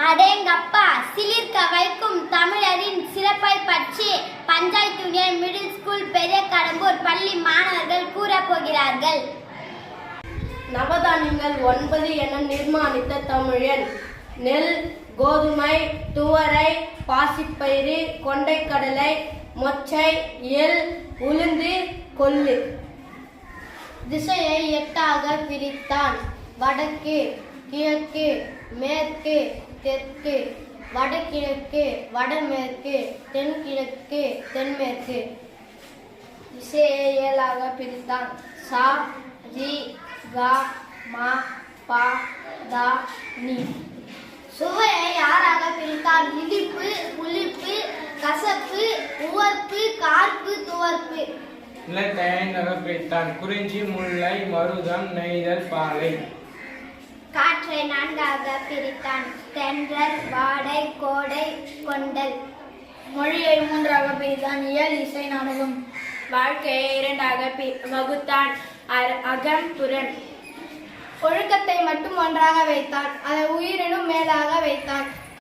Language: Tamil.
அடேங்கப்பா, சிலிர்க்க வைக்கும் தமிழரின் சிறப்பை பற்றி பஞ்சாயத்து யூனியன் மிடில் ஸ்கூல் பெரிய கடம்பூர் பள்ளி மாணவர்கள் கூறப் போகிறார்கள். நவதானியங்கள் 9 என நிர்மாணித்த தமிழன் நெல், கோதுமை, துவரை, பாசிப்பயிறு, கொண்டைக்கடலை, மொச்சை, எள், உளுந்து, கொள்ளு. திசையை 8ஆக பிரித்தான். வடக்கு, கிழக்கு, மேற்கு, தெற்கு, வடகிழக்கு, வடமேற்கு, தென்கிழக்கு, தென்மேற்கு. திசையை 7ஆக பிரித்தான். சா, ரி, கா, மா, பா, தா, நீ. சுவையை 6ஆக பிரித்தான். இனிப்பு, புளிப்பு, கசப்பு, உவர்ப்பு, கார்ப்பு, துவர்ப்பு. நிலத்தை 5ஆக பிரித்தான். குறிஞ்சி, முல்லை, மருதம், நெய்தல், பாலை. காற்றை 4ஆக பிரித்தான். தென்றல், வாடை, கோடை, கொண்டல். மொழியை 3ஆக பிரித்தான். இயல், இசை, நாடகம். வாழ்க்கையை 2ஆக வகுத்தான். அகம், புறன். ஒழுக்கத்தை மட்டும் ஒன்றாக வைத்தான். அதை உயிரினும் மேலாக வைத்தான்.